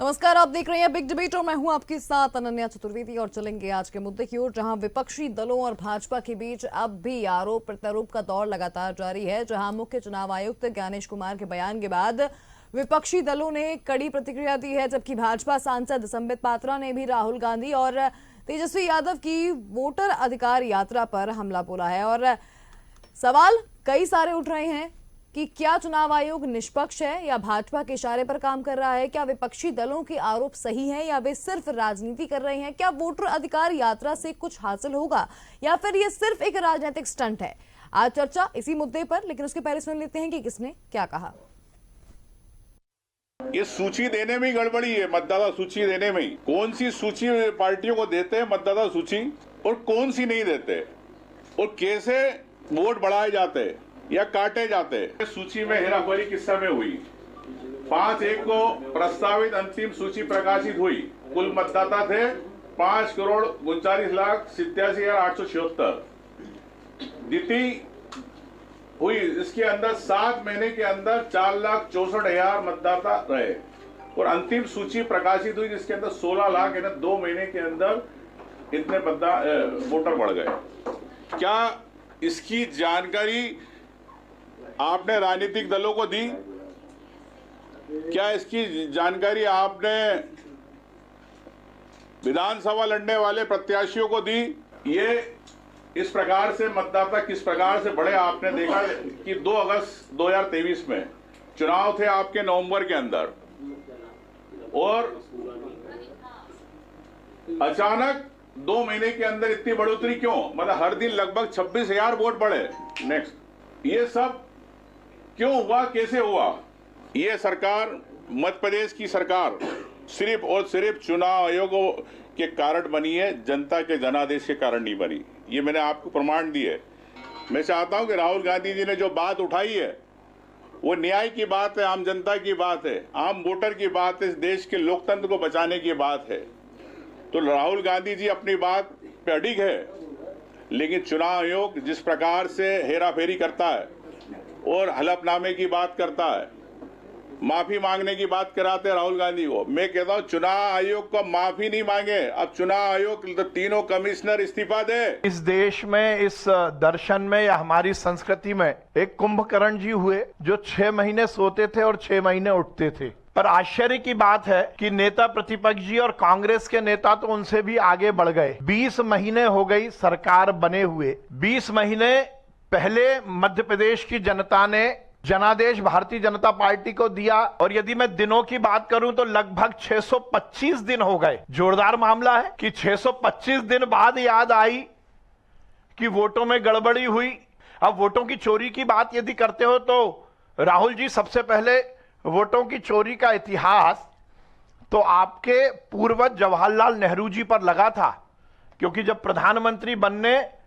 नमस्कार, आप देख रहे हैं बिग डिबेट और मैं हूं आपके साथ अनन्या चतुर्वेदी। और चलेंगे आज के मुद्दे की ओर, जहां विपक्षी दलों और भाजपा के बीच अब भी आरोप प्रत्यारोप का दौर लगातार जारी है। जहां मुख्य चुनाव आयुक्त ज्ञानेश कुमार के बयान के बाद विपक्षी दलों ने कड़ी प्रतिक्रिया दी है, जबकि भाजपा सांसद संबित पात्रा ने भी राहुल गांधी और तेजस्वी यादव की वोटर अधिकार यात्रा पर हमला बोला है। और सवाल कई सारे उठ रहे हैं कि क्या चुनाव आयोग निष्पक्ष है या भाजपा के इशारे पर काम कर रहा है? क्या विपक्षी दलों के आरोप सही हैं या वे सिर्फ राजनीति कर रहे हैं? क्या वोटर अधिकार यात्रा से कुछ हासिल होगा या फिर ये सिर्फ एक राजनीतिक स्टंट है? आज चर्चा इसी मुद्दे पर, लेकिन उसके पहले सुन लेते हैं कि किसने क्या कहा। ये सूची देने में ही गड़बड़ी है। मतदाता सूची देने में ही कौन सी सूची पार्टियों को देते हैं मतदाता सूची और कौन सी नहीं देते, और कैसे वोट बढ़ाए जाते या काटे जाते। सूची में हेराफेरी किस समय हुई? 5/1 को प्रस्तावित अंतिम सूची प्रकाशित हुई। कुल मतदाता थे 5,39,87,876। द्वितीय हुई, इसके अंदर 7 महीने के अंदर 4,64,000 मतदाता रहे, और अंतिम सूची प्रकाशित हुई जिसके अंदर 16 लाख, यानी 2 महीने के अंदर इतने वोटर बढ़ गए। क्या इसकी जानकारी आपने राजनीतिक दलों को दी? क्या इसकी जानकारी आपने विधानसभा लड़ने वाले प्रत्याशियों को दी? ये इस प्रकार से मतदाता किस प्रकार से बढ़े आपने देखा कि 2 अगस्त 2023 में चुनाव थे आपके नवंबर के अंदर, और अचानक 2 महीने के अंदर इतनी बढ़ोतरी क्यों? मतलब हर दिन लगभग 26,000 वोट बढ़े। नेक्स्ट, ये सब क्यों हुआ, कैसे हुआ? ये सरकार, मध्य प्रदेश की सरकार सिर्फ और सिर्फ चुनाव आयोगों के कारण बनी है, जनता के जनादेश के कारण नहीं बनी। ये मैंने आपको प्रमाण दिए। मैं चाहता हूं कि राहुल गांधी जी ने जो बात उठाई है वो न्याय की बात है, आम जनता की बात है, आम वोटर की बात है, इस देश के लोकतंत्र को बचाने की बात है। तो राहुल गांधी जी अपनी बात पे अडिग है, लेकिन चुनाव आयोग जिस प्रकार से हेराफेरी करता है और हलफनामे की बात करता है, माफी मांगने की बात कराते हैं राहुल गांधी को, मैं कहता हूं चुनाव आयोग को माफी नहीं मांगे, अब चुनाव आयोग तीनों कमिश्नर इस्तीफा दे। इस देश में, इस दर्शन में या हमारी संस्कृति में एक कुंभकर्ण जी हुए जो 6 महीने सोते थे और 6 महीने उठते थे। पर आश्चर्य की बात है कि नेता प्रतिपक्ष जी और कांग्रेस के नेता तो उनसे भी आगे बढ़ गए। 20 महीने हो गई सरकार बने हुए। 20 महीने पहले मध्य प्रदेश की जनता ने जनादेश भारतीय जनता पार्टी को दिया, और यदि मैं दिनों की बात करूं तो लगभग 625 दिन हो गए। जोरदार मामला है कि 625 दिन बाद याद आई कि वोटों में गड़बड़ी हुई। अब वोटों की चोरी की बात यदि करते हो तो राहुल जी, सबसे पहले वोटों की चोरी का इतिहास तो आपके पूर्वज जवाहरलाल नेहरू जी पर लगा था, क्योंकि जब प्रधानमंत्री बनने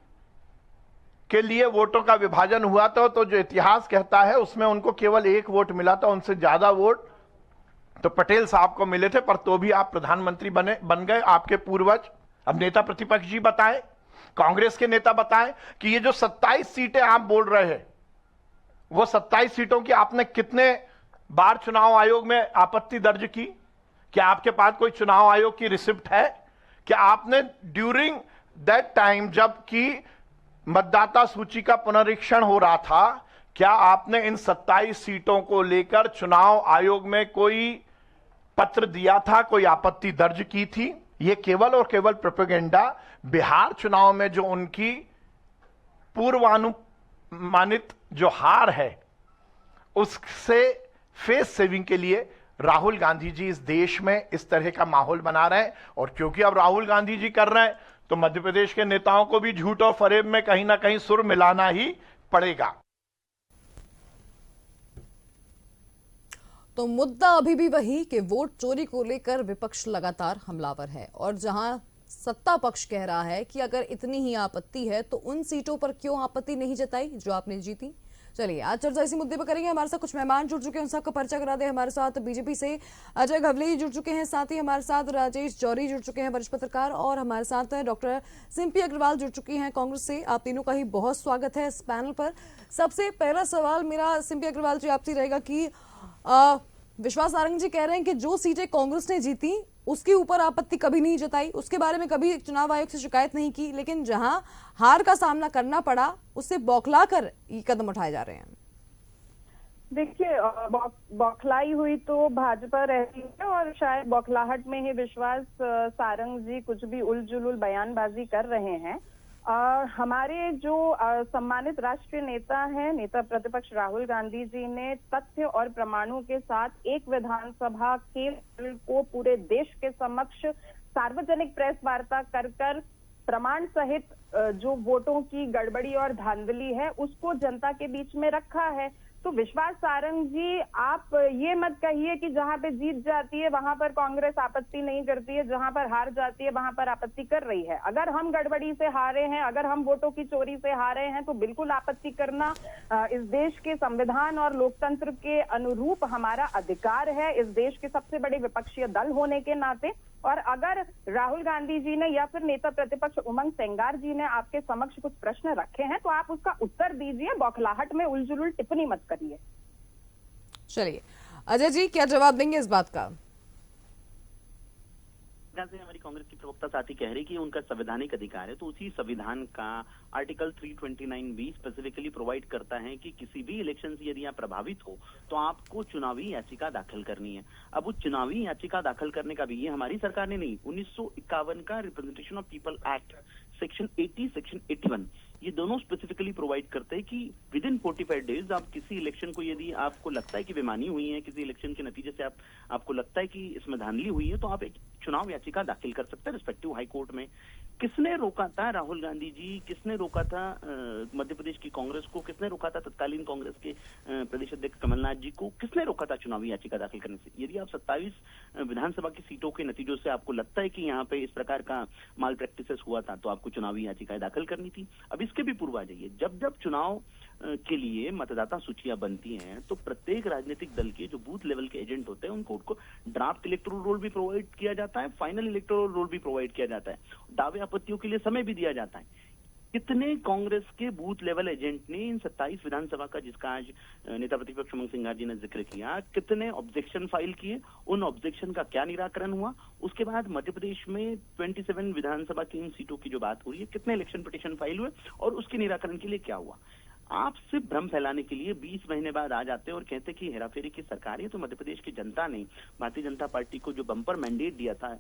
के लिए वोटों का विभाजन हुआ था तो जो इतिहास कहता है उसमें उनको केवल 1 वोट मिला था। उनसे ज्यादा वोट तो पटेल साहब को मिले थे, पर तो भी आप प्रधानमंत्री बन गए आपके पूर्वज। अब नेता प्रतिपक्ष जी बताएं, कांग्रेस के नेता बताएं कि ये जो 27 सीटें आप बोल रहे हैं, वो 27 सीटों की आपने कितने बार चुनाव आयोग में आपत्ति दर्ज की? क्या आपके पास कोई चुनाव आयोग की रिसिप्ट है? क्या आपने ड्यूरिंग दैट टाइम, जबकि मतदाता सूची का पुनरीक्षण हो रहा था, क्या आपने इन 27 सीटों को लेकर चुनाव आयोग में कोई पत्र दिया था, कोई आपत्ति दर्ज की थी? यह केवल और केवल प्रोपेगेंडा। बिहार चुनाव में जो उनकी पूर्वानुमानित जो हार है, उससे फेस सेविंग के लिए राहुल गांधी जी इस देश में इस तरह का माहौल बना रहे हैं। और क्योंकि अब राहुल गांधी जी कर रहे हैं तो मध्य प्रदेश के नेताओं को भी झूठ और फरेब में कहीं ना कहीं सुर मिलाना ही पड़ेगा। तो मुद्दा अभी भी वही कि वोट चोरी को लेकर विपक्ष लगातार हमलावर है, और जहां सत्ता पक्ष कह रहा है कि अगर इतनी ही आपत्ति है तो उन सीटों पर क्यों आपत्ति नहीं जताई जो आपने जीती। चलिए आज चर्चा इसी मुद्दे पर करेंगे। हमारे साथ कुछ मेहमान जुड़ चुके हैं, उन सबका परिचय करा दे। हमारे साथ बीजेपी से अजय घवले जुड़ चुके हैं, साथ ही हमारे साथ राजेश जौहरी जुड़ चुके हैं, वरिष्ठ पत्रकार, और हमारे साथ डॉक्टर सिम्पी अग्रवाल जुड़ चुकी हैं कांग्रेस से। आप तीनों का ही बहुत स्वागत है इस पैनल पर। सबसे पहला सवाल मेरा सिम्पी अग्रवाल जी आपसे रहेगा कि विश्वास सारंग जी कह रहे हैं कि जो सीटें कांग्रेस ने जीती उसके ऊपर आपत्ति कभी नहीं जताई, उसके बारे में कभी चुनाव आयोग से शिकायत नहीं की, लेकिन जहां हार का सामना करना पड़ा उससे बौखला कर ये कदम उठाए जा रहे हैं। देखिए, बौखलाई हुई तो भाजपा रहती है और शायद बौखलाहट में ही विश्वास सारंग जी कुछ भी उलझुल बयानबाजी कर रहे हैं। हमारे जो सम्मानित राष्ट्रीय नेता हैं, नेता प्रतिपक्ष राहुल गांधी जी ने तथ्य और प्रमाणों के साथ एक विधानसभा के को पूरे देश के समक्ष सार्वजनिक प्रेस वार्ता कर प्रमाण सहित जो वोटों की गड़बड़ी और धांधली है उसको जनता के बीच में रखा है। तो विश्वास सारंग जी, आप ये मत कहिए कि जहां पे जीत जाती है वहां पर कांग्रेस आपत्ति नहीं करती है, जहां पर हार जाती है वहां पर आपत्ति कर रही है। अगर हम गड़बड़ी से हारे हैं, अगर हम वोटों की चोरी से हारे हैं तो बिल्कुल आपत्ति करना इस देश के संविधान और लोकतंत्र के अनुरूप हमारा अधिकार है, इस देश के सबसे बड़े विपक्षीय दल होने के नाते। और अगर राहुल गांधी जी ने या फिर नेता प्रतिपक्ष उमंग सेंगार जी ने आपके समक्ष कुछ प्रश्न रखे हैं तो आप उसका उत्तर दीजिए, बौखलाहट में उलझुल टिप्पणी मत करिए। चलिए अजय जी, क्या जवाब देंगे इस बात का? से हमारी कांग्रेस की प्रवक्ता साथी कह रही कि उनका संवैधानिक अधिकार है, तो उसी संविधान का आर्टिकल 329B स्पेसिफिकली प्रोवाइड करता है कि किसी भी इलेक्शन से यदि आप प्रभावित हो तो आपको चुनावी याचिका दाखिल करनी है। अब वो चुनावी याचिका दाखिल करने का भी, ये हमारी सरकार ने नहीं, 1951 का representation of people act section 80, section 81, ये दोनों स्पेसिफिकली प्रोवाइड करते हैं कि विद इन 45 डेज आप किसी इलेक्शन को, यदि आपको लगता है कि बेईमानी हुई है, किसी इलेक्शन के नतीजे से आपको लगता है कि इसमें धांधली हुई है, तो आप एक चुनाव याचिका दाखिल कर सकते हैं रिस्पेक्टिव हाई कोर्ट में। किसने रोका था राहुल गांधी जी, किसने रोका था मध्य प्रदेश की कांग्रेस को, किसने रोका था तत्कालीन कांग्रेस के प्रदेश अध्यक्ष कमलनाथ जी को, किसने रोका था चुनावी याचिका दाखिल करने से? यदि आप 27 विधानसभा की सीटों के नतीजों से आपको लगता है कि यहाँ पे इस प्रकार का माल प्रैक्टिसेस हुआ था तो आपको चुनावी याचिकाएं दाखिल करनी थी। अब इसके भी पूर्व आ जाइए, जब जब चुनाव के लिए मतदाता सूचियां बनती हैं तो प्रत्येक राजनीतिक दल के जो बूथ लेवल के एजेंट होते हैं उनको ड्राफ्ट इलेक्टोरल रोल भी प्रोवाइड किया जाता है, फाइनल इलेक्टोरल रोल भी प्रोवाइड किया जाता है, दावे आपत्तियों के लिए समय भी दिया जाता है। कितने कांग्रेस के बूथ लेवल एजेंट ने इन 27 विधानसभा का, जिसका आज नेता प्रतिपक्ष उमंग सिंगार जी ने जिक्र किया, कितने ऑब्जेक्शन फाइल किए, उन ऑब्जेक्शन का क्या निराकरण हुआ? उसके बाद मध्य प्रदेश में 27 विधानसभा की इन सीटों की जो बात हो रही है, कितने इलेक्शन पिटीशन फाइल हुए और उसके निराकरण के लिए क्या हुआ? आप सिर्फ भ्रम फैलाने के लिए 20 महीने बाद आ जाते हैं और कहते हैं कि हेराफेरी की सरकार है। तो मध्य प्रदेश की जनता ने भारतीय जनता पार्टी को जो बम्पर मैंडेट दिया था,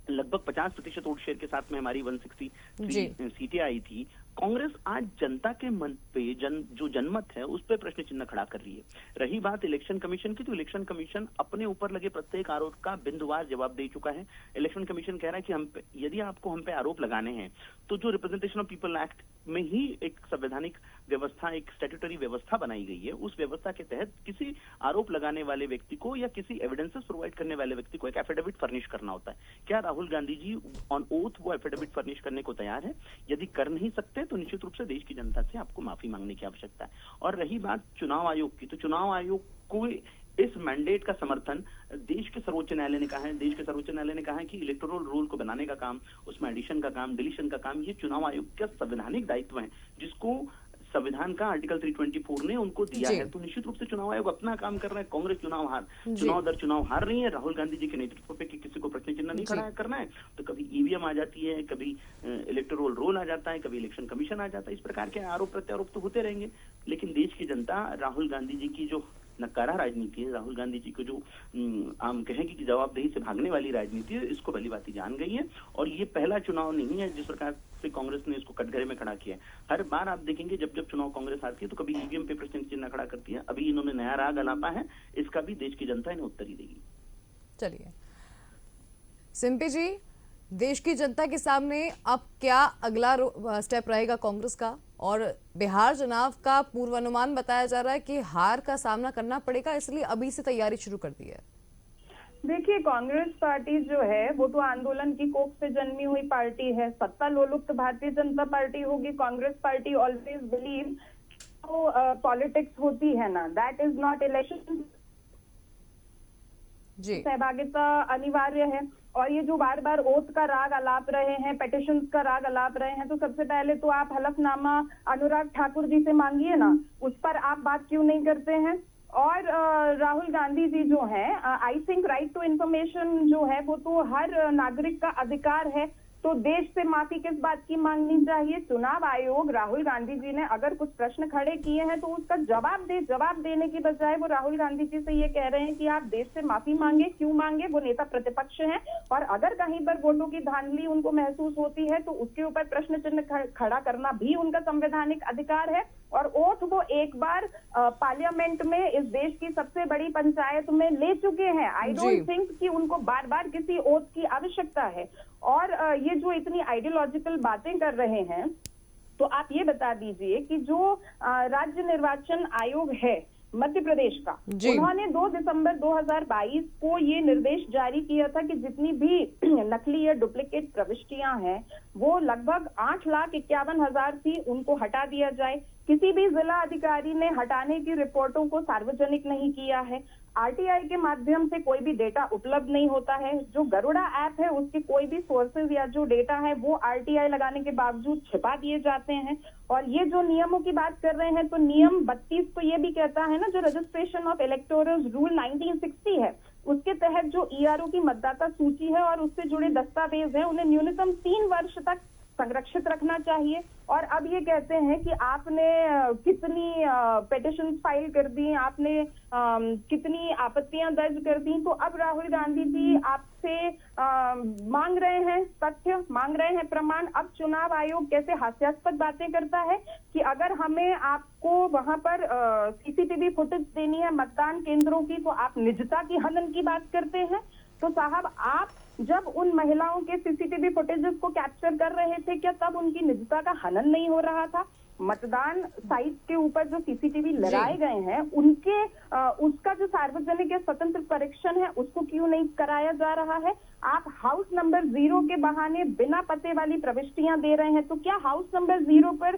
लगभग 50% वोट शेयर के साथ में हमारी 163 सीटें आई थी, कांग्रेस आज जनता के मन पे जो जनमत है उस पर प्रश्न चिन्ह खड़ा कर रही है। रही बात इलेक्शन कमीशन की, तो इलेक्शन कमीशन अपने ऊपर लगे प्रत्येक आरोप का बिंदुवार जवाब दे चुका है। इलेक्शन कमीशन कह रहा है कि हम पे, यदि आपको हम पे आरोप लगाने हैं तो जो रिप्रेजेंटेशन ऑफ पीपल एक्ट में ही एक संवैधानिक व्यवस्था, एक स्टैट्यूटरी व्यवस्था बनाई गई है, उस व्यवस्था के तहत किसी आरोप लगाने वाले व्यक्ति को या किसी एविडेंसेस प्रोवाइड करने वाले व्यक्ति को एक एफिडेविट फर्निश करना होता है। क्या राहुल गांधी जी ऑन ओथ वो एफिडेविट फर्निश करने को तैयार है? यदि कर नहीं सकते तो निश्चित रूप से देश की जनता से आपको माफी मांगने की आवश्यकता है। और रही बात चुनाव आयोग की, तो चुनाव आयोग को इस मैंडेट का समर्थन देश के सर्वोच्च न्यायालय ने कहा है। देश के सर्वोच्च न्यायालय ने कहा है कि इलेक्टोरल रोल को बनाने का काम, उसमें एडिशन का काम, डिलीशन का काम, ये चुनाव आयोग का संवैधानिक दायित्व है, जिसको संविधान का आर्टिकल 324 ने उनको दिया है। तो निश्चित रूप से चुनाव आयोग अपना काम कर रहा है। कांग्रेस चुनाव दर चुनाव हार रही है। राहुल गांधी जी के नेतृत्व पे किसी को प्रश्न चिन्ह नहीं खड़ा करना है, तो कभी ईवीएम आ जाती है, कभी इलेक्टोरल रोल आ जाता है, कभी इलेक्शन कमीशन आ जाता है। इस प्रकार के आरोप प्रत्यारोप तो होते रहेंगे, लेकिन देश की जनता राहुल गांधी जी की जो नकारा राजनीति है, राहुल गांधी जी को जो हम कहेंगे कि जवाबदेही से भागने वाली राजनीति है, इसको भली बात जान गई है। और ये पहला चुनाव नहीं है जिस प्रकार से कांग्रेस ने इसको कटघरे में खड़ा किया है। हर बार आप देखेंगे जब जब चुनाव कांग्रेस आती है तो कभी ईवीएम पे प्रश्न चिन्ह खड़ा करती है। अभी इन्होंने नया राग अलापा है, इसका भी देश की जनता इन्हें उत्तर ही देगी। चलिए सिंपी जी, देश की जनता के सामने अब क्या अगला स्टेप रहेगा कांग्रेस का? और बिहार चुनाव का पूर्वानुमान बताया जा रहा है कि हार का सामना करना पड़ेगा, इसलिए अभी से तैयारी शुरू कर दी है। देखिए, कांग्रेस पार्टी जो है वो तो आंदोलन की कोख से जन्मी हुई पार्टी है। सत्ता लोलुप्त भारतीय जनता पार्टी होगी। कांग्रेस पार्टी ऑलवेज बिलीव तो पॉलिटिक्स होती है ना, दैट इज नॉट इलेक्शन। जी, सहभागिता अनिवार्य है। और ये जो बार बार ओथ का राग अलाप रहे हैं, पेटिशंस का राग अलाप रहे हैं, तो सबसे पहले तो आप हलफनामा अनुराग ठाकुर जी से मांगिए ना, उस पर आप बात क्यों नहीं करते हैं? और राहुल गांधी जी जो हैं, I think right to information जो है वो तो हर नागरिक का अधिकार है, तो देश से माफी किस बात की मांगनी चाहिए? चुनाव आयोग राहुल गांधी जी ने अगर कुछ प्रश्न खड़े किए हैं तो उसका जवाब देने की बजाय वो राहुल गांधी जी से ये कह रहे हैं कि आप देश से माफी मांगे। क्यों मांगे? वो नेता प्रतिपक्ष हैं और अगर कहीं पर वोटों की धांधली उनको महसूस होती है तो उसके ऊपर प्रश्न चिन्ह खड़ा करना भी उनका संवैधानिक अधिकार है। और ओथ वो एक बार पार्लियामेंट में इस देश की सबसे बड़ी पंचायत में ले चुके हैं। आई डोंट थिंक कि उनको बार बार किसी ओथ की आवश्यकता है। और ये जो इतनी आइडियोलॉजिकल बातें कर रहे हैं, तो आप ये बता दीजिए कि जो राज्य निर्वाचन आयोग है मध्य प्रदेश का, उन्होंने 2 दिसंबर 2022 को ये निर्देश जारी किया था कि जितनी भी नकली या डुप्लीकेट प्रविष्टियां हैं वो लगभग 8,51,000 थी, उनको हटा दिया जाए। किसी भी जिला अधिकारी ने हटाने की रिपोर्टों को सार्वजनिक नहीं किया है। आरटीआई के माध्यम से कोई भी डेटा उपलब्ध नहीं होता है। जो गरुड़ा ऐप है उसके कोई भी सोर्सेज या जो डेटा है वो आरटीआई लगाने के बावजूद छिपा दिए जाते हैं। और ये जो नियमों की बात कर रहे हैं तो नियम 32 तो ये भी कहता है ना, जो रजिस्ट्रेशन ऑफ इलेक्टोरल्स रूल 1960 है, उसके तहत जो ईआरओ की मतदाता सूची है और उससे जुड़े दस्तावेज हैं उन्हें न्यूनतम 3 वर्ष तक संरक्षित रखना चाहिए। और अब ये कहते हैं कि आपने कितनी पिटिशन फाइल कर दी, आपने कितनी आपत्तियां दर्ज कर दी, तो अब राहुल गांधी जी आपसे मांग रहे हैं तथ्य, मांग रहे हैं प्रमाण। अब चुनाव आयोग कैसे हास्यास्पद बातें करता है कि अगर हमें आपको वहां पर सीसीटीवी फुटेज देनी है मतदान केंद्रों की तो आप निजता की हनन की बात करते हैं। तो साहब, आप जब उन महिलाओं के सीसीटीवी फुटेजेस को कैप्चर कर रहे थे, क्या तब उनकी निजता का हनन नहीं हो रहा था? मतदान साइट के ऊपर जो सीसीटीवी लगाए गए हैं उनके उसका जो सार्वजनिक या स्वतंत्र परीक्षण है उसको क्यों नहीं कराया जा रहा है? आप हाउस नंबर 0 के बहाने बिना पते वाली प्रविष्टियां दे रहे हैं, तो क्या हाउस नंबर 0 पर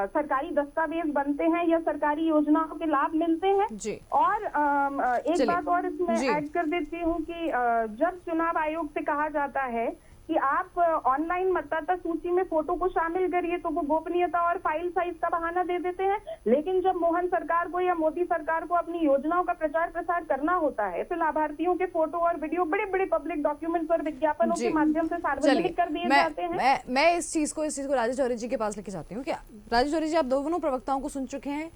सरकारी दस्तावेज बनते हैं या सरकारी योजनाओं के लाभ मिलते हैं? जी। और एक बात और इसमें ऐड कर देती हूँ कि जब चुनाव आयोग से कहा जाता है कि आप ऑनलाइन मतदाता सूची में फोटो को शामिल करिए, तो वो गोपनीयता और फाइल साइज का बहाना दे देते हैं। लेकिन जब मोहन सरकार को या मोदी सरकार को अपनी योजनाओं का प्रचार प्रसार करना होता है तो लाभार्थियों के फोटो और वीडियो बड़े बड़े पब्लिक डॉक्यूमेंट्स और विज्ञापनों के माध्यम से सार्वजनिक कर दिए जाते हैं। मैं इस चीज को राजेश जौहरी जी के पास लेके जाती हूँ। क्या राजेश जौहरी जी, आप दोनों प्रवक्ताओं को सुन चुके हैं।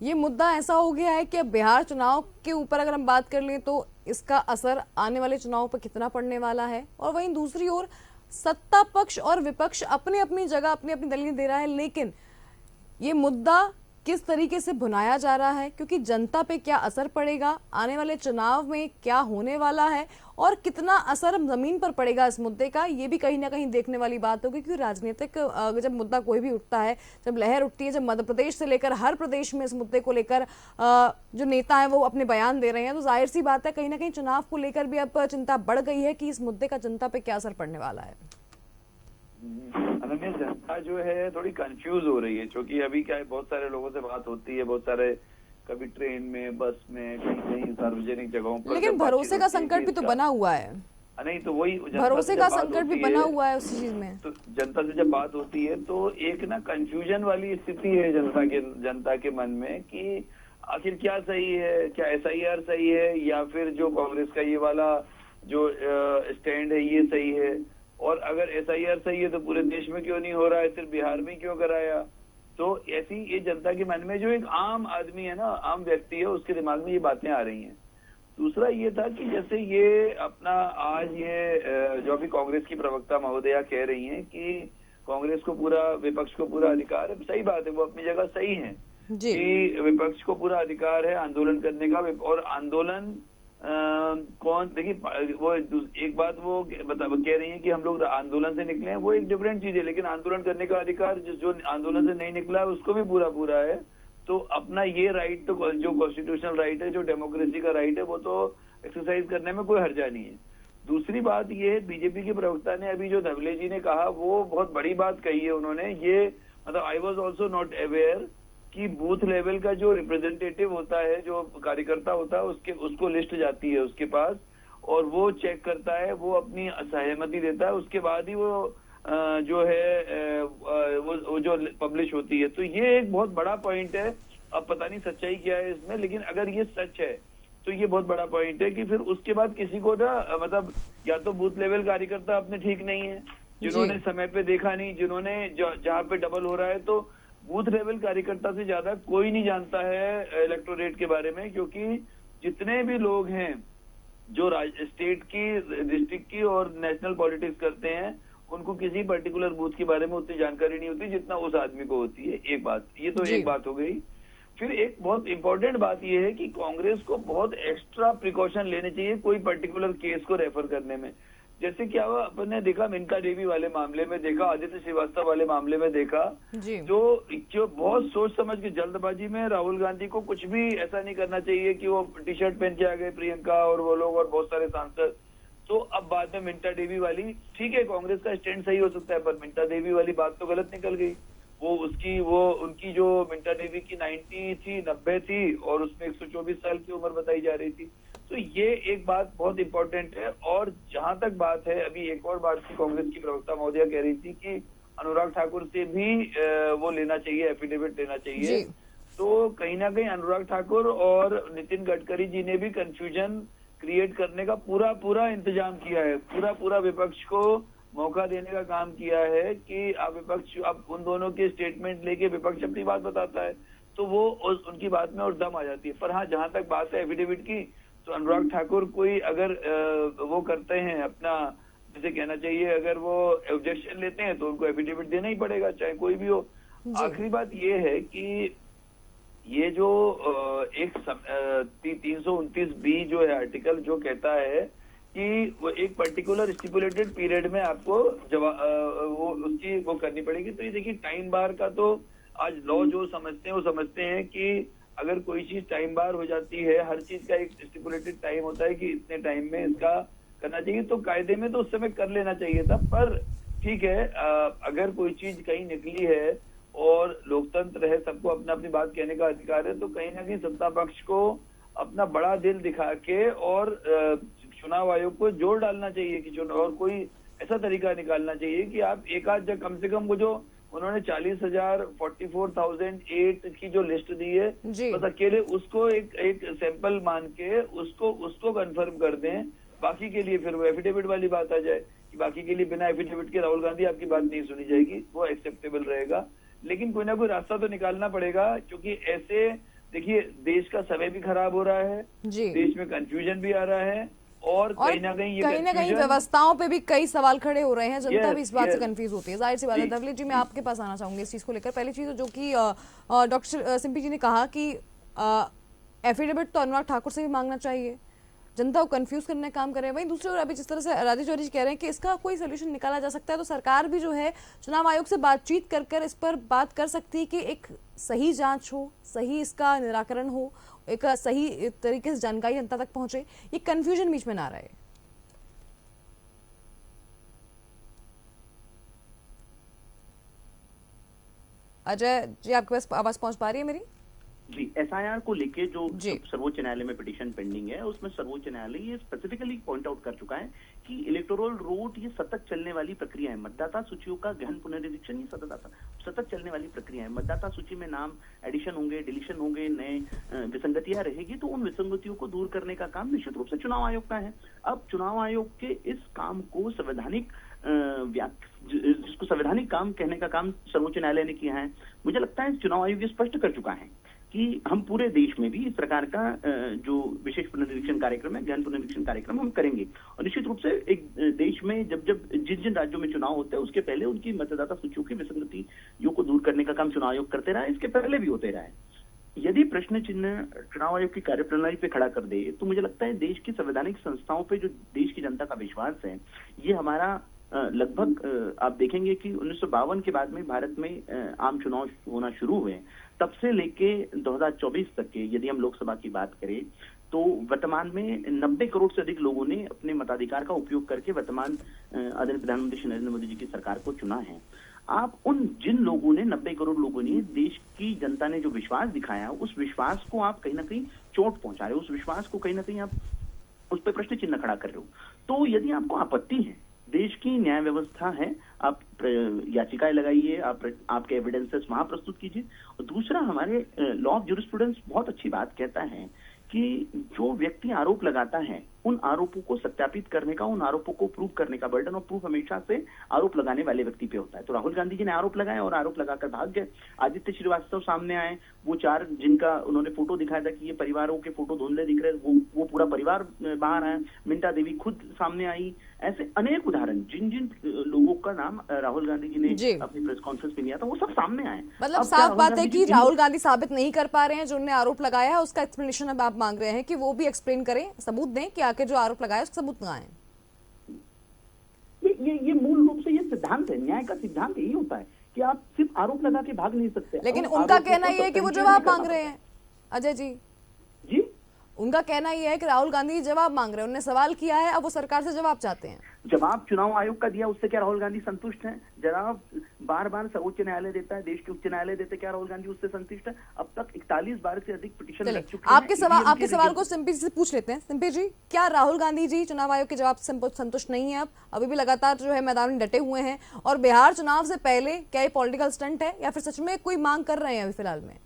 ये मुद्दा ऐसा हो गया है कि अब बिहार चुनाव के ऊपर अगर हम बात कर लें तो इसका असर आने वाले चुनाव पर कितना पड़ने वाला है, और वहीं दूसरी ओर सत्ता पक्ष और विपक्ष अपनी अपनी जगह अपनी अपनी दलील दे रहा है, लेकिन ये मुद्दा किस तरीके से भुनाया जा रहा है, क्योंकि जनता पे क्या असर पड़ेगा, आने वाले चुनाव में क्या होने वाला है और कितना असर जमीन पर पड़ेगा इस मुद्दे का, ये भी कहीं ना कहीं देखने वाली बात होगी। क्योंकि राजनीतिक जब मुद्दा कोई भी उठता है, जब लहर उठती है, जब मध्य प्रदेश से लेकर हर प्रदेश में इस मुद्दे को लेकर जो नेता है वो अपने बयान दे रहे हैं, तो जाहिर सी बात है कहीं ना कहीं चुनाव को लेकर भी अब चिंता बढ़ गई है कि इस मुद्दे का जनता पे क्या असर पड़ने वाला है। अनन्या, जनता जो है थोड़ी कंफ्यूज हो रही है, क्योंकि अभी क्या है, बहुत सारे लोगों से बात होती है, बहुत सारे कभी ट्रेन में, बस में, कहीं सार्वजनिक जगहों पर, लेकिन भरोसे का संकट भी तो बना हुआ है। नहीं तो वही भरोसे का संकट भी बना हुआ है उस चीज में। तो जनता से जब बात होती है तो एक ना कंफ्यूजन वाली स्थिति है जनता के मन में कि आखिर क्या सही है, क्या SIR सही है या फिर जो कांग्रेस का ये वाला जो स्टैंड है ये सही है, और अगर SIR सही है तो पूरे देश में क्यों नहीं हो रहा है, सिर्फ बिहार में क्यों कराया। तो ऐसी ये जनता के मन में जो एक आम आदमी है ना, आम व्यक्ति है, उसके दिमाग में ये बातें आ रही हैं। दूसरा ये था कि जैसे ये अपना आज ये जो अभी कांग्रेस की प्रवक्ता महोदया कह रही हैं कि कांग्रेस को पूरा, विपक्ष को पूरा अधिकार है, सही बात है, वो अपनी जगह सही है कि विपक्ष को पूरा अधिकार है आंदोलन करने का। और आंदोलन कौन, देखिए वो एक बात वो कह रही है कि हम लोग आंदोलन से निकले हैं, वो एक डिफरेंट चीज है, लेकिन आंदोलन करने का अधिकार जो आंदोलन से नहीं निकला है उसको भी पूरा है। तो अपना ये राइट, तो जो कॉन्स्टिट्यूशनल राइट है, जो डेमोक्रेसी का राइट है, वो तो एक्सरसाइज करने में कोई हर्जा नहीं है। दूसरी बात ये है, बीजेपी के प्रवक्ता ने अभी जो धवले जी ने कहा वो बहुत बड़ी बात कही है उन्होंने। ये मतलब I was also not aware कि बूथ लेवल का जो रिप्रेजेंटेटिव होता है, जो कार्यकर्ता होता है, उसको लिस्ट जाती है उसके पास और वो चेक करता है, वो अपनी सहमति देता है, उसके बाद ही वो जो है वो जो पब्लिश होती है। तो ये एक बहुत बड़ा पॉइंट है अब पता नहीं सच्चाई क्या है इसमें, लेकिन अगर ये सच है तो ये बहुत बड़ा पॉइंट है कि फिर उसके बाद किसी को ना मतलब या तो बूथ लेवल कार्यकर्ता अपने ठीक नहीं है, जिन्होंने समय पे देखा नहीं, जिन्होंने जहाँ पे डबल हो रहा है, तो बूथ लेवल कार्यकर्ता से ज्यादा कोई नहीं जानता है इलेक्टोरेट के बारे में, क्योंकि जितने भी लोग हैं जो स्टेट की, डिस्ट्रिक्ट की और नेशनल पॉलिटिक्स करते हैं, उनको किसी पर्टिकुलर बूथ के बारे में उतनी जानकारी नहीं होती जितना उस आदमी को होती है। एक बात, ये तो एक बात हो गई। फिर एक बहुत इंपॉर्टेंट बात यह है कि कांग्रेस को बहुत एक्स्ट्रा प्रिकॉशन लेने चाहिए कोई पर्टिकुलर केस को रेफर करने में। जैसे क्या हुआ, अपन ने देखा मिनका देवी वाले मामले में, देखा आदित्य श्रीवास्तव वाले मामले में, देखा जो बहुत सोच समझ के जल्दबाजी में राहुल गांधी को कुछ भी ऐसा नहीं करना चाहिए कि वो टी शर्ट पहन के आ गए प्रियंका और वो लोग और बहुत सारे सांसद। तो अब बाद में मिंटा देवी वाली, ठीक है कांग्रेस का स्टैंड सही हो सकता है, पर मिंटा देवी वाली बात तो गलत निकल गई। उनकी जो मिंटा देवी की 90 थी और उसमें 124 साल की उम्र बताई जा रही थी। तो ये एक बात बहुत इंपॉर्टेंट है। और जहां तक बात है, अभी एक और बात की कांग्रेस की प्रवक्ता महोदया कह रही थी कि अनुराग ठाकुर से भी वो लेना चाहिए, एफिडेविट लेना चाहिए। तो कहीं ना कहीं अनुराग ठाकुर और नितिन गडकरी जी ने भी कंफ्यूजन क्रिएट करने का पूरा इंतजाम किया है, पूरा विपक्ष को मौका देने का काम किया है कि आप विपक्ष, अब उन दोनों के स्टेटमेंट लेके विपक्ष अपनी बात बताता है तो वो उनकी बात में और दम आ जाती है। पर हाँ, जहां तक बात है एफिडेविट की, तो अनुराग ठाकुर कोई अगर वो करते हैं अपना, जैसे कहना चाहिए, अगर वो ऑब्जेक्शन लेते हैं तो उनको एफिडेविट देना ही पड़ेगा, चाहे कोई भी हो। आखिरी बात ये है कि ये जो एक 329B जो है आर्टिकल, जो कहता है कि वो एक पर्टिकुलर स्टिपुलेटेड पीरियड में आपको वो करनी पड़ेगी। तो ये देखिए, टाइम बार का तो आज लॉ जो समझते हैं वो समझते हैं कि अगर कोई चीज टाइम बार हो जाती है, हर चीज का एक स्टिपुलेटेड टाइम होता है कि इतने टाइम में इसका करना चाहिए, तो कायदे में तो उस समय कर लेना चाहिए था। पर ठीक है, अगर कोई चीज कहीं निकली है और लोकतंत्र है, सबको अपना अपनी बात कहने का अधिकार है, तो कहीं ना कहीं सत्ता पक्ष को अपना बड़ा दिल दिखा के और चुनाव आयोग को जोर डालना चाहिए कि और कोई ऐसा तरीका निकालना चाहिए कि आप एक आध जगह कम से कम वो जो उन्होंने 44,008 की जो लिस्ट दी है, बस अकेले उसको एक सैंपल मान के उसको कंफर्म कर दें। बाकी के लिए फिर वो एफिडेविट वाली बात आ जाए कि बाकी के लिए बिना एफिडेविट के राहुल गांधी आपकी बात नहीं सुनी जाएगी, वो एक्सेप्टेबल रहेगा। लेकिन कोई ना कोई रास्ता तो निकालना पड़ेगा, क्योंकि ऐसे देखिए देश का समय भी खराब हो रहा है, देश में कंफ्यूजन भी आ रहा है, और कहीं ना कहीं व्यवस्थाओं पे भी कई सवाल खड़े हो रहे हैं। जनता भी इस बात से कंफ्यूज होती है, जाहिर सी बात है। दवलेश जी, मैं आपके पास आना चाहूंगी इस चीज को लेकर। पहली चीज जो कि डॉक्टर सिंपी जी ने कहा कि एफिडेविट तो अनुराग ठाकुर से भी मांगना चाहिए, जनता को कंफ्यूज करने का काम कर रहे हैं। वहीं दूसरी ओर अभी जिस तरह से राजेश चौधरी जी कह रहे हैं कि इसका कोई सोल्यूशन निकाला जा सकता है, तो सरकार भी जो है चुनाव आयोग से बातचीत कर इस पर बात कर सकती है कि एक सही जांच हो, सही इसका निराकरण हो, एक सही तरीके से जानकारी जनता तक पहुंचे, ये कंफ्यूजन बीच में ना रहे। अजय जी, आपके पास आवाज पहुंच पा रही है मेरी? जी, एसआईआर को लेके जो सर्वोच्च न्यायालय में पिटीशन पेंडिंग है, उसमें सर्वोच्च न्यायालय ये स्पेसिफिकली पॉइंट आउट कर चुका है कि इलेक्टोरल रोल ये सतत चलने वाली प्रक्रिया है। मतदाता सूचियों का गहन पुनरीक्षण ये सतत चलने वाली प्रक्रिया है। मतदाता सूची में नाम एडिशन होंगे, डिलीशन होंगे, नए विसंगतियां रहेगी, तो उन विसंगतियों को दूर करने का काम निश्चित रूप से चुनाव आयोग का है। अब चुनाव आयोग के इस काम को जिसको संवैधानिक काम कहने का काम सर्वोच्च न्यायालय ने किया है। मुझे लगता है चुनाव आयोग ये स्पष्ट कर चुका है कि हम पूरे देश में भी इस प्रकार का जो विशेष पुनरीक्षण कार्यक्रम है, गहन पुनरीक्षण कार्यक्रम हम करेंगे। और निश्चित रूप से एक देश में जब जिन राज्यों में चुनाव होते हैं, उसके पहले उनकी मतदाता सूचियों की विसंगतियों को दूर करने का काम चुनाव आयोग करते रहा है, इसके पहले भी होते रहा है। यदि प्रश्न चिन्ह चुनाव आयोग की कार्यप्रणाली पे खड़ा कर दे, तो मुझे लगता है देश की संवैधानिक संस्थाओं पे जो देश की जनता का विश्वास है, ये हमारा लगभग आप देखेंगे कि 1952 के बाद में भारत में आम चुनाव होना शुरू हुए, तब से लेके 2024 तक के यदि हम लोकसभा की बात करें, तो वर्तमान में 90 करोड़ से अधिक लोगों ने अपने मताधिकार का उपयोग करके वर्तमान आदरणीय प्रधानमंत्री श्री नरेंद्र मोदी जी की सरकार को चुना है। आप जिन लोगों ने 90 करोड़ लोगों ने, देश की जनता ने जो विश्वास दिखाया, उस विश्वास को आप कहीं ना कहीं चोट पहुंचा रहे हो, उस विश्वास को कहीं ना कहीं आप उस पर प्रश्न चिन्ह खड़ा कर रहे हो। तो यदि आपको आपत्ति है देश की न्याय व्यवस्था है, आप याचिकाएं लगाइए, आपके एविडेंसेस वहां प्रस्तुत कीजिए। और दूसरा, हमारे लॉ ऑफ ज्यूरिस्प्रूडेंस बहुत अच्छी बात कहता है कि जो व्यक्ति आरोप लगाता है उन आरोपों को सत्यापित करने का, उन आरोपों को प्रूव करने का बर्डन ऑफ प्रूफ हमेशा से आरोप लगाने वाले व्यक्ति पे होता है। तो राहुल गांधी जी ने आरोप लगाए और आरोप लगाकर भाग गए। आदित्य श्रीवास्तव सामने आए, वो 4 जिनका उन्होंने फोटो दिखाया था कि ये परिवारों के फोटो धुंधले दिख रहे, वो पूरा परिवार बाहर आया। मिंटा देवी खुद सामने आई। ऐसे अनेक उदाहरण, जिन जिन लोगों का नाम राहुल गांधी जी ने अपनी प्रेस कॉन्फ्रेंस में लिया था, वो सब सामने आए। मतलब साफ बात है कि राहुल गांधी साबित नहीं कर पा रहे हैं जो उन्होंने आरोप लगाया है, उसका एक्सप्लेनेशन अब आप मांग रहे हैं कि वो भी एक्सप्लेन करें, सबूत दें कि आके जो आरोप लगाया उसका सबूत लगाएं। ये मूल रूप से ये सिद्धांत है, न्याय का सिद्धांत यही होता है कि आप सिर्फ आरोप लगा के भाग नहीं सकते। लेकिन उनका कहना ये है कि वो जवाब मांग रहे हैं। अजय जी, उनका कहना यह है कि राहुल गांधी जवाब मांग रहे हैं, उन्होंने सवाल किया है, अब वो सरकार से जवाब चाहते हैं। जवाब चुनाव आयोग का दिया, उससे क्या राहुल गांधी संतुष्ट हैं? जवाब बार बार सर्वोच्च न्यायालय देता है, देश के उच्च न्यायालय देते, क्या राहुल गांधी उससे संतुष्ट है? अब तक 41 बार से अधिक पिटीशन लग चुके हैं। आपके सवाल को सिंपी से पूछ लेते हैं। सिंपी जी, क्या राहुल गांधी जी चुनाव आयोग के जवाब से संतुष्ट नहीं है? अब अभी भी लगातार जो है मैदान में डटे हुए हैं, और बिहार चुनाव से पहले क्या ये पॉलिटिकल स्टंट है या फिर सच में कोई मांग कर रहे हैं अभी फिलहाल में?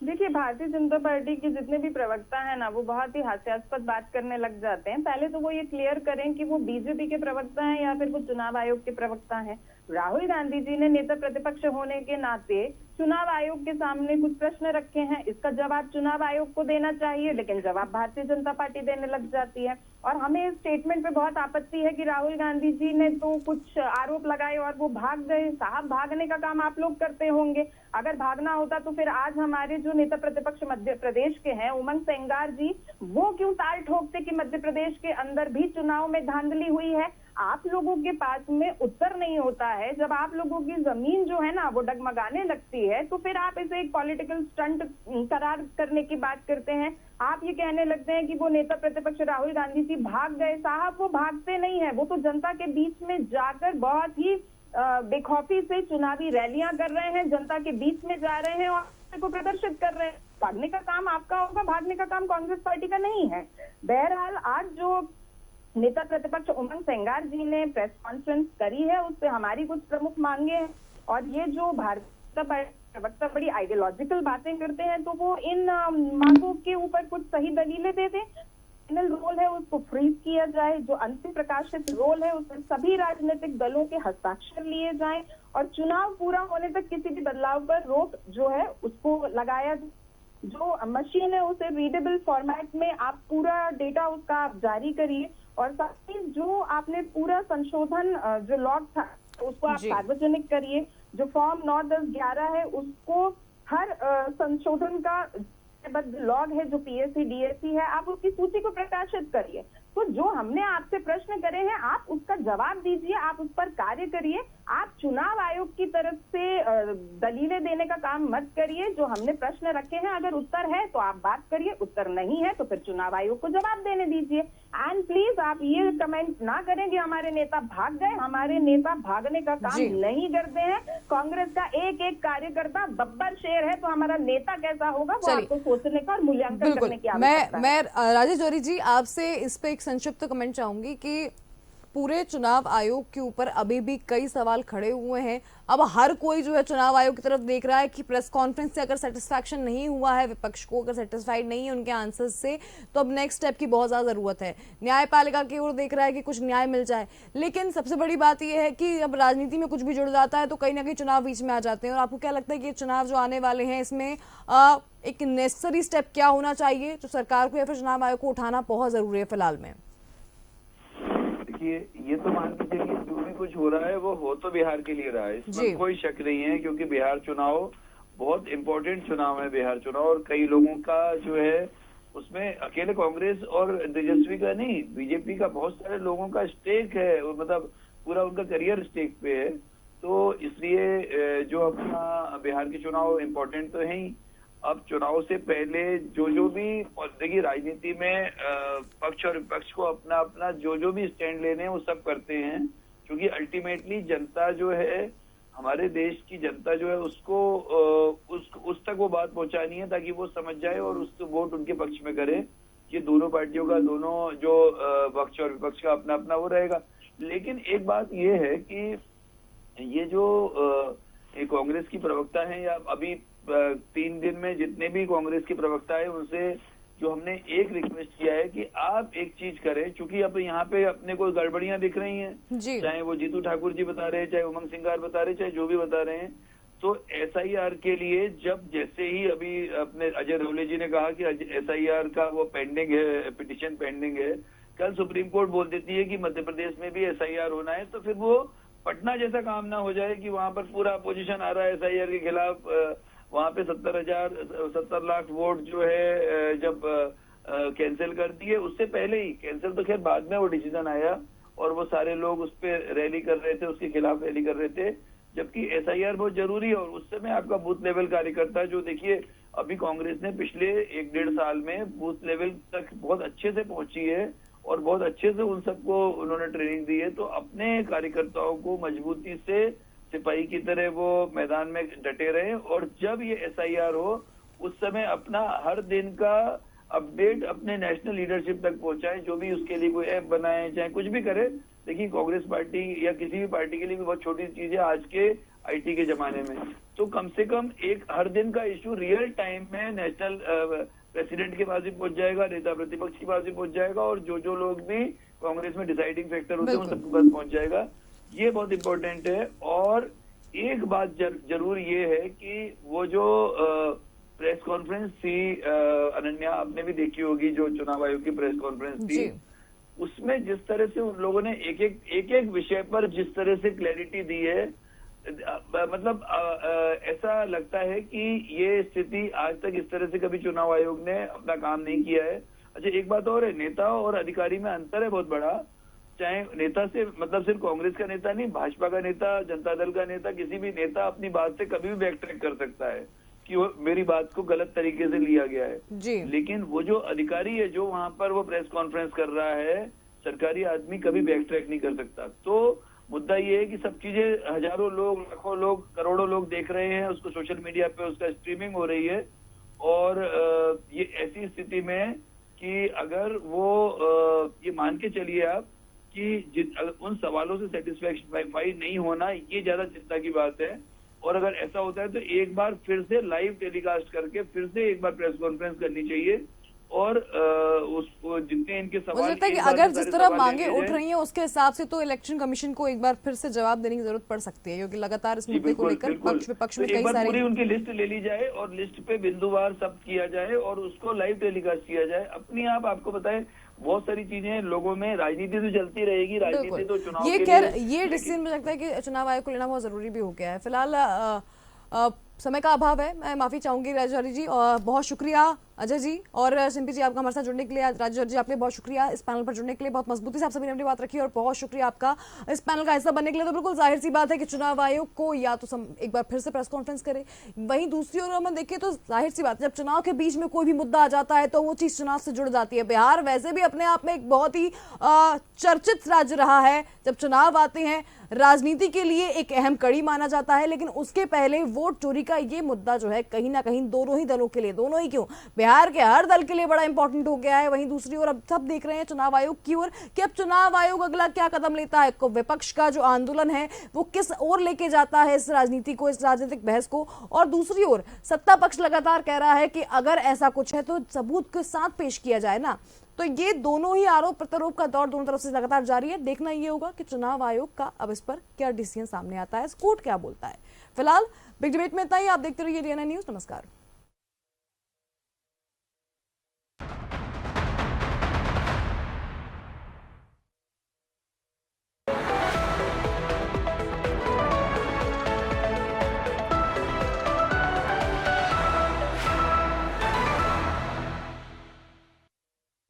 देखिए, भारतीय जनता पार्टी के जितने भी प्रवक्ता हैं ना, वो बहुत ही हास्यास्पद बात करने लग जाते हैं। पहले तो वो ये क्लियर करें कि वो बीजेपी के प्रवक्ता हैं या फिर वो चुनाव आयोग के प्रवक्ता हैं। राहुल गांधी जी ने नेता प्रतिपक्ष होने के नाते चुनाव आयोग के सामने कुछ प्रश्न रखे हैं, इसका जवाब चुनाव आयोग को देना चाहिए, लेकिन जवाब भारतीय जनता पार्टी देने लग जाती है। और हमें इस स्टेटमेंट पे बहुत आपत्ति है कि राहुल गांधी जी ने तो कुछ आरोप लगाए और वो भाग गए। साहब, भागने का काम आप लोग करते होंगे। अगर भागना होता तो फिर आज हमारे जो नेता प्रतिपक्ष मध्य प्रदेश के हैं, उमंग सेंगार जी, वो क्यों ताल ठोकते कि मध्य प्रदेश के अंदर भी चुनाव में धांधली हुई है? आप लोगों के पास में उत्तर नहीं होता है। जब आप लोगों की जमीन जो है ना वो डगमगाने लगती है, तो फिर आप इसे एक पॉलिटिकल स्टंट करार करने की बात करते हैं। आप ये कहने लगते हैं कि वो नेता प्रतिपक्ष राहुल गांधी जी भाग गए। साहब, वो भागते नहीं है, वो तो जनता के बीच में जाकर बहुत ही बेखौफी से चुनावी रैलियां कर रहे हैं, जनता के बीच में जा रहे हैं और को प्रदर्शित कर रहे हैं। भागने का काम आपका होगा, भागने का काम कांग्रेस पार्टी का नहीं है। बहरहाल, आज जो नेता प्रतिपक्ष उमंग सेंगार जी ने प्रेस कॉन्फ्रेंस करी है, उससे हमारी कुछ प्रमुख मांगे हैं। और ये जो भारतीय प्रवक्ता बड़ी आइडियोलॉजिकल बातें करते हैं, तो वो इन मांगों के ऊपर कुछ सही दलीलें दे दें। फाइनल रोल है उसको फ्रीज किया जाए, जो अंतिम प्रकाशित रोल है उसमें सभी राजनीतिक दलों के हस्ताक्षर लिए जाएं, और चुनाव पूरा होने तक किसी भी बदलाव पर रोक जो है उसको लगाया। जो मशीन है उसे रीडेबल फॉर्मेट में आप पूरा डेटा उसका आप जारी करिए, और साथ ही जो आपने पूरा संशोधन जो लॉग था उसको आप सार्वजनिक करिए। जो फॉर्म 9, 10, 11 है उसको हर संशोधन का लॉग है, जो पीएससी डीएससी है, आप उसकी सूची को प्रकाशित करिए। तो जो हमने आपसे प्रश्न करे हैं आप उसका जवाब दीजिए, आप उस पर कार्य करिए। आप चुनाव आयोग की तरफ से दलीलें देने का काम मत करिए। जो हमने प्रश्न रखे हैं, अगर उत्तर है तो आप बात करिए, उत्तर नहीं है तो फिर चुनाव आयोग को जवाब देने दीजिए। एंड प्लीज आप ये कमेंट ना करें कि हमारे नेता भाग गए। हमारे नेता भागने का काम नहीं करते हैं। कांग्रेस का एक एक कार्यकर्ता बब्बर शेर है, तो हमारा नेता कैसा होगा वो आपको सोचने का और मूल्यांकन करने की आवश्यकता है। मैं राजेश जौहरी जी आपसे इस पे एक संक्षिप्त कमेंट चाहूंगी कि पूरे चुनाव आयोग के ऊपर अभी भी कई सवाल खड़े हुए हैं। अब हर कोई जो है चुनाव आयोग की तरफ देख रहा है कि प्रेस कॉन्फ्रेंस से अगर सेटिस्फैक्शन नहीं हुआ है, विपक्ष को अगर सेटिस्फाइड नहीं है उनके आंसर्स से, तो अब नेक्स्ट स्टेप की बहुत ज्यादा जरूरत है। न्यायपालिका की ओर देख रहा है कि कुछ न्याय मिल जाए। लेकिन सबसे बड़ी बात यह है कि अब राजनीति में कुछ भी जुड़ जाता है तो कहीं ना कहीं चुनाव बीच में आ जाते हैं। और आपको क्या लगता है कि चुनाव जो आने वाले हैं इसमें एक नेसेसरी स्टेप क्या होना चाहिए जो सरकार को या फिर चुनाव आयोग को उठाना बहुत जरूरी है फिलहाल में? ये तो मान के चलिए जो भी कुछ हो रहा है वो हो तो बिहार के लिए रहा है, इसमें कोई शक नहीं है, क्योंकि बिहार चुनाव बहुत इम्पोर्टेंट चुनाव है। बिहार चुनाव, और कई लोगों का जो है उसमें अकेले कांग्रेस और तेजस्वी का नहीं, बीजेपी का बहुत सारे लोगों का स्टेक है, मतलब पूरा उनका करियर स्टेक पे है। तो इसलिए जो अपना बिहार के चुनाव इम्पोर्टेंट तो है ही। अब चुनाव से पहले जो भी देखिए राजनीति में पक्ष और विपक्ष को अपना अपना जो भी स्टैंड लेने हैं वो सब करते हैं, क्योंकि अल्टीमेटली जनता जो है, हमारे देश की जनता जो है उसको उस तक वो बात पहुंचानी है ताकि वो समझ जाए और उसको वोट उनके पक्ष में करे। ये दोनों पार्टियों का, दोनों जो पक्ष और विपक्ष का अपना अपना वो रहेगा। लेकिन एक बात ये है कि ये जो ये कांग्रेस की प्रवक्ता हैं, या अभी 3 दिन में जितने भी कांग्रेस के प्रवक्ता है उनसे जो हमने एक रिक्वेस्ट किया है कि आप एक चीज करें, चूंकि अब यहाँ पे अपने को गड़बड़ियां दिख रही हैं, जी। चाहे वो जीतू ठाकुर जी बता रहे हैं, चाहे उमंग सिंगार बता रहे हैं, चाहे जो भी बता रहे हैं, तो SIR के लिए जब जैसे ही अभी अपने अजय रौले जी ने कहा कि SIR का वो पेंडिंग है, पिटिशन पेंडिंग है, कल सुप्रीम कोर्ट बोल देती है कि मध्य प्रदेश में भी SIR होना है, तो फिर वो पटना जैसा काम ना हो जाए कि वहां पर पूरा अपोजिशन आ रहा है SIR के खिलाफ। वहां पे 70 लाख वोट जो है जब कैंसिल कर दिए, उससे पहले ही, कैंसिल तो खैर बाद में वो डिसीजन आया और वो सारे लोग उस पर रैली कर रहे थे, उसके खिलाफ रैली कर रहे थे, जबकि SIR बहुत जरूरी है। और उस समय आपका बूथ लेवल कार्यकर्ता जो, देखिए अभी कांग्रेस ने पिछले 1-1.5 साल में बूथ लेवल तक बहुत अच्छे से पहुंची है और बहुत अच्छे से उन सबको उन्होंने ट्रेनिंग दी है, तो अपने कार्यकर्ताओं को मजबूती से सिपाही की तरह वो मैदान में डटे रहे, और जब ये SIR हो उस समय अपना हर दिन का अपडेट अपने नेशनल लीडरशिप तक पहुंचाए, जो भी उसके लिए कोई ऐप बनाए, चाहे कुछ भी करे। देखिए कांग्रेस पार्टी या किसी भी पार्टी के लिए भी बहुत छोटी चीज है आज के IT के जमाने में, तो कम से कम एक हर दिन का इशू रियल टाइम में नेशनल प्रेसिडेंट के पास भी पहुंच जाएगा, नेता प्रतिपक्ष के पास भी पहुंच जाएगा, और जो लोग भी कांग्रेस में डिसाइडिंग फैक्टर होते हैं उन सबके पास पहुंच जाएगा। ये बहुत इंपॉर्टेंट है। और एक बात जरूर ये है कि वो जो प्रेस कॉन्फ्रेंस थी, अनन्या आपने भी देखी होगी, जो चुनाव आयोग की प्रेस कॉन्फ्रेंस थी, उसमें जिस तरह से उन लोगों ने एक विषय पर जिस तरह से क्लैरिटी दी है, मतलब ऐसा लगता है कि ये स्थिति आज तक इस तरह से कभी चुनाव आयोग ने अपना काम नहीं किया है। अच्छा, एक बात और है, नेता और अधिकारी में अंतर है बहुत बड़ा। चाहे नेता से मतलब सिर्फ कांग्रेस का नेता नहीं, भाजपा का नेता, जनता दल का नेता, किसी भी नेता अपनी बात से कभी भी बैक ट्रैक कर सकता है कि वो मेरी बात को गलत तरीके से लिया गया है जी। लेकिन वो जो अधिकारी है, जो वहां पर वो प्रेस कॉन्फ्रेंस कर रहा है, सरकारी आदमी कभी बैक ट्रैक नहीं कर सकता। तो मुद्दा ये है कि सब चीजें हजारों लोग, लाखों लोग, करोड़ों लोग देख रहे हैं, उसको सोशल मीडिया पे उसका स्ट्रीमिंग हो रही है, और ये ऐसी स्थिति में कि अगर वो ये मान के चलिए आप कि उन सवालों से सेटिस्फाइड नहीं होना, ये ज्यादा चिंता की बात है। और अगर ऐसा होता है तो एक बार फिर से लाइव टेलीकास्ट करके फिर से एक बार प्रेस कॉन्फ्रेंस करनी चाहिए, और उसको जितने इनके सवाल, मुझे लगता है कि अगर जिस तरह मांगे उठ रही हैं उसके हिसाब से तो इलेक्शन कमीशन को एक बार फिर से जवाब देने की जरूरत पड़ सकती है, क्योंकि लगातार इस मुद्दे को लेकर पक्ष विपक्ष में कई सारी पूरी उनकी लिस्ट ले ली जाए और लिस्ट पे बिंदुवार सब किया जाए और उसको लाइव टेलीकास्ट किया जाए। अपनी आप आपको बताएं, बहुत सारी चीजें लोगों में, राजनीति तो चलती रहेगी, राजनीति तो चुनाव ये के खैर लिए, ये डिसीजन मुझे लगता है कि चुनाव आयोग को लेना बहुत जरूरी भी हो गया है। फिलहाल समय का अभाव है, मैं माफी चाहूंगी राजौरी जी, और बहुत शुक्रिया अजय जी और सिंपी जी आपका हमारे साथ जुड़ने के लिए। राजौरी जी आपके बहुत शुक्रिया इस पैनल पर जुड़ने के लिए, बहुत मजबूती से आप सभी ने अपनी बात रखी, और बहुत शुक्रिया आपका इस पैनल का हिस्सा बनने के लिए। तो बिल्कुल जाहिर सी बात है कि चुनाव आयोग को या तो एक बार फिर से प्रेस कॉन्फ्रेंस करे, वहीं दूसरी ओर हम देखें तो जाहिर सी बात है जब चुनाव के बीच में कोई भी मुद्दा आ जाता है तो वो चीज चुनाव से जुड़ जाती है। बिहार वैसे भी अपने आप में एक बहुत ही चर्चित राज्य रहा है, जब चुनाव आते हैं राजनीति के लिए एक अहम कड़ी माना जाता है, लेकिन उसके पहले वोट चोरी का ये मुद्दा जो है कहीं ना कहीं दोनों ही दलों के लिए, दोनों ही क्यों, बिहार के हर दल के लिए बड़ा इंपॉर्टेंट हो गया है। वहीं दूसरी ओर अब सब देख रहे हैं चुनाव आयोग की ओर कि अब चुनाव आयोग अगला क्या कदम लेता है, विपक्ष का जो आंदोलन है वो किस ओर लेके जाता है इस राजनीति को, इस राजनीतिक बहस को। और दूसरी ओर सत्ता पक्ष लगातार कह रहा है कि अगर ऐसा कुछ है तो सबूत के साथ पेश किया जाए ना। तो ये दोनों ही आरोप प्रत्यारोप का दौर दोनों तरफ से लगातार जारी है। देखना ये होगा कि चुनाव आयोग का अब इस पर क्या डिसीजन सामने आता है, कोर्ट क्या बोलता है। फिलहाल बिग डिबेट में इतना ही। आप देखते रहिए DNI न्यूज। नमस्कार।